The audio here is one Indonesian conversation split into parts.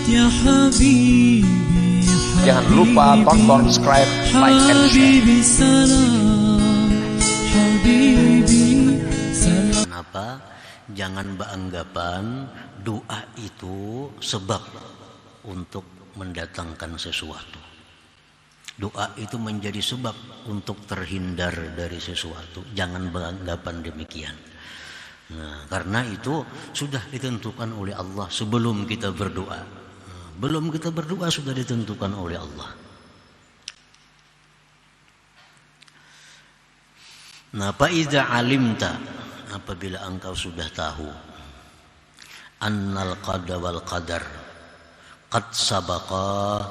يا حبيبي Jangan lupa tonton, subscribe, like, and share. حبيبي سلام حبيبي سلام. Kenapa? Jangan beranggapan doa itu sebab untuk mendatangkan sesuatu. Doa itu menjadi sebab untuk terhindar dari sesuatu. Jangan beranggapan demikian. Nah, karena itu sudah ditentukan oleh Allah sebelum kita berdoa. Belum kita berdoa sudah ditentukan oleh Allah. Nah, faiza alimta, apabila engkau sudah tahu, annal qada wal qadar qad sabaqa,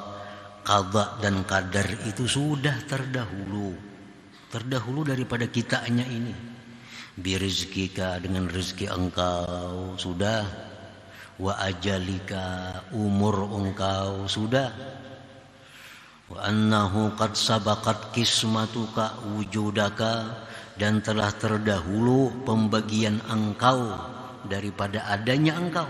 qada dan qadar itu sudah terdahulu daripada kitanya ini. Birizkika, dengan rezeki engkau sudah, wa ajalika, umur engkau sudah, wa annahu qad sabaqat kismatuka wujudaka, dan telah terdahulu pembagian engkau daripada adanya engkau.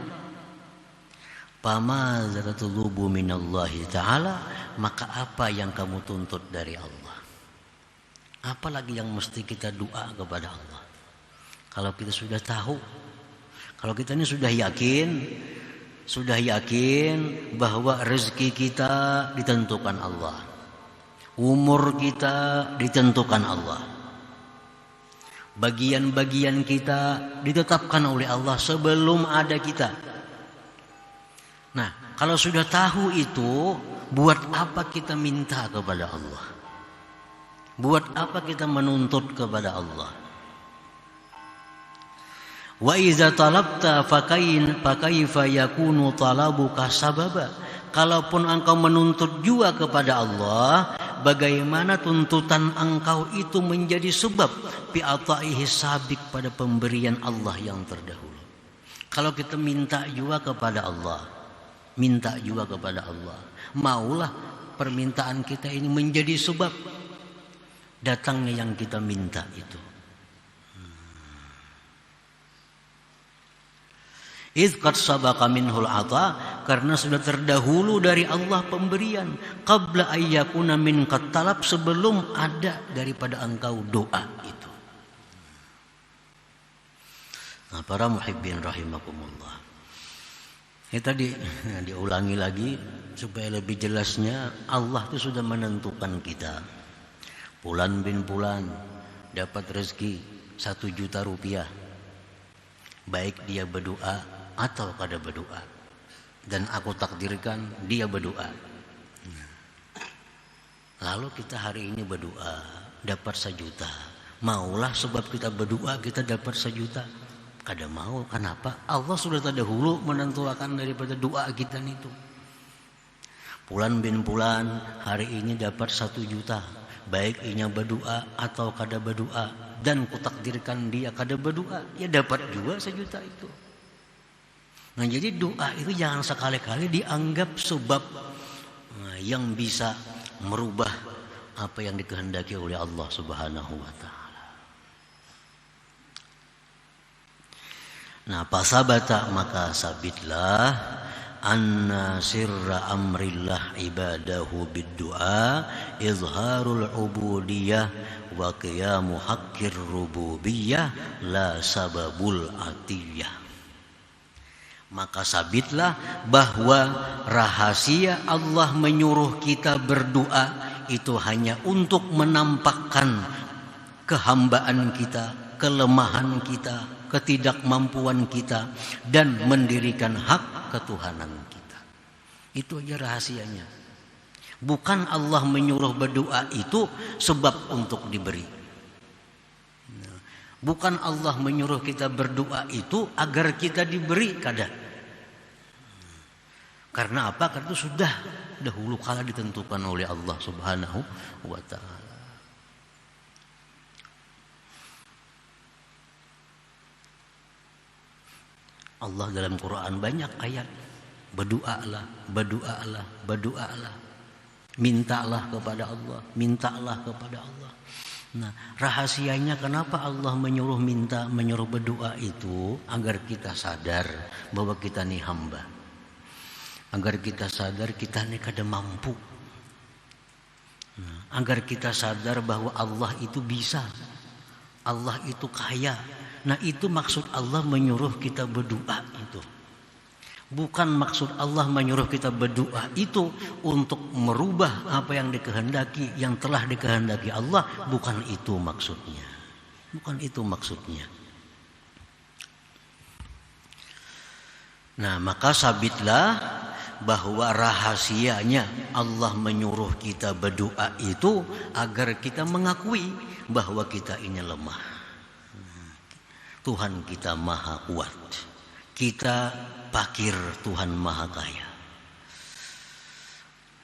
Famadza tatlubu minallahi ta'ala, maka apa yang kamu tuntut dari Allah? Apalagi yang mesti kita doa kepada Allah? Kalau kita sudah tahu, kalau kita ini sudah yakin bahwa rezeki kita ditentukan Allah, umur kita ditentukan Allah, bagian-bagian kita ditetapkan oleh Allah sebelum ada kita. Nah, kalau sudah tahu itu, buat apa kita minta kepada Allah? Buat apa kita menuntut kepada Allah? Wa iza talabta fakaifa yakunu talabuka sababa. Kalaupun engkau menuntut juga kepada Allah, bagaimana tuntutan engkau itu menjadi sebab bi ataihi sabik, pada pemberian Allah yang terdahulu. Kalau kita minta juga kepada Allah, maulah permintaan kita ini menjadi sebab datangnya yang kita minta itu. Idz qad sabaqa minhul ata, karena sudah terdahulu dari Allah pemberian. Qabla ayyakuna min qad talab, sebelum ada daripada engkau doa itu. Nah, para muhibbin rahimakumullah, ini tadi diulangi lagi supaya lebih jelasnya. Allah itu sudah menentukan kita. Fulan bin Fulan dapat rezeki 1 juta rupiah, baik dia berdoa atau kada berdoa, dan aku takdirkan dia berdoa. Lalu kita hari ini berdoa dapat 1 juta, maulah sebab kita berdoa kita dapat 1 juta? Kada mau. Kenapa? Allah sudah terdahulu menentukan daripada doa kita itu. Fulan bin Fulan hari ini dapat 1 juta, baik inya berdoa atau kada berdoa, dan kutakdirkan dia kada berdoa, ya dapat juga 1 juta itu. Nah, jadi doa itu jangan sekali-kali dianggap sebab yang bisa merubah apa yang dikehendaki oleh Allah Subhanahu wa Ta'ala. Nah, pasabata, maka sabitlah anna sirra amrillah ibadahu bid-du'a izharul ubudiyah wa qiyamu haqqir rububiyah la sababul atiyah. Maka sabitlah bahwa rahasia Allah menyuruh kita berdoa itu hanya untuk menampakkan kehambaan kita, kelemahan kita, ketidakmampuan kita, dan mendirikan hak ketuhanan kita. Itu aja rahasianya. Bukan Allah menyuruh berdoa itu sebab untuk diberi. Bukan Allah menyuruh kita berdoa itu agar kita diberi, kada. Karena apa? Karena itu sudah dahulu kala ditentukan oleh Allah Subhanahu wa Ta'ala. Allah dalam Quran banyak ayat, berdoalah, mintalah kepada Allah, Nah, rahasianya kenapa Allah menyuruh berdoa itu agar kita sadar bahwa kita ini hamba. agar kita sadar kita ini kada mampu. Agar kita sadar bahwa Allah itu bisa, Allah itu kaya. Nah itu maksud Allah menyuruh kita berdoa itu. Bukan maksud Allah menyuruh kita berdoa itu untuk merubah apa yang dikehendaki, yang telah dikehendaki Allah. Bukan itu maksudnya. Bukan itu maksudnya. Nah maka sabitlah bahwa rahasianya Allah menyuruh kita berdoa itu agar kita mengakui bahwa kita ini lemah. Tuhan kita maha kuat. Kita fakir, Tuhan maha kaya.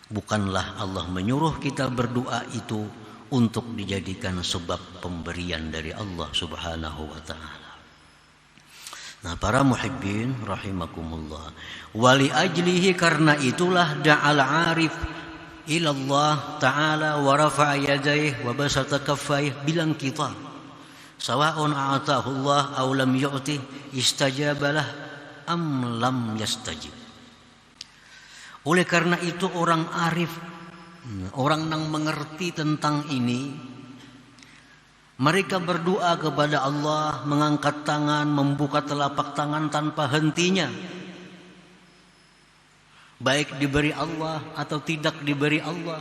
Bukanlah Allah menyuruh kita berdoa itu untuk dijadikan sebab pemberian dari Allah Subhanahu wa ta'ala. Nah para muhibbin rahimakumullah, wali ajlihi, karena itulah da'al arif ilallah ta'ala wa rafa'a yadayhi wa basata kaffayhi bilang kita sawa'un a'atahu Allah aw lam yu'ti istajabalah am lam yastajib. Oleh karena itu orang arif, orang yang mengerti tentang ini, mereka berdoa kepada Allah, mengangkat tangan, membuka telapak tangan tanpa hentinya. Baik diberi Allah atau tidak diberi Allah,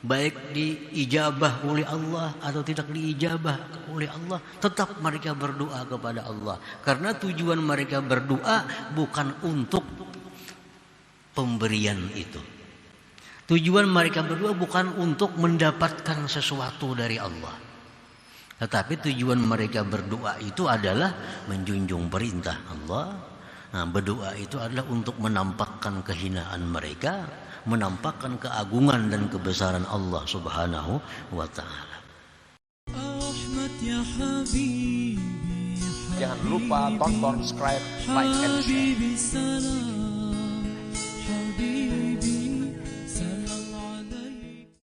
baik diijabah oleh Allah atau tidak diijabah oleh Allah, tetap mereka berdoa kepada Allah. Karena tujuan mereka berdoa bukan untuk pemberian itu. Tujuan mereka berdoa bukan untuk mendapatkan sesuatu dari Allah. Tetapi tujuan mereka berdoa itu adalah menjunjung perintah Allah. Nah, berdoa itu adalah untuk menampakkan kehinaan mereka, menampakkan keagungan dan kebesaran Allah Subhanahu wa ta'ala. Jangan lupa tonton, subscribe, like, and share.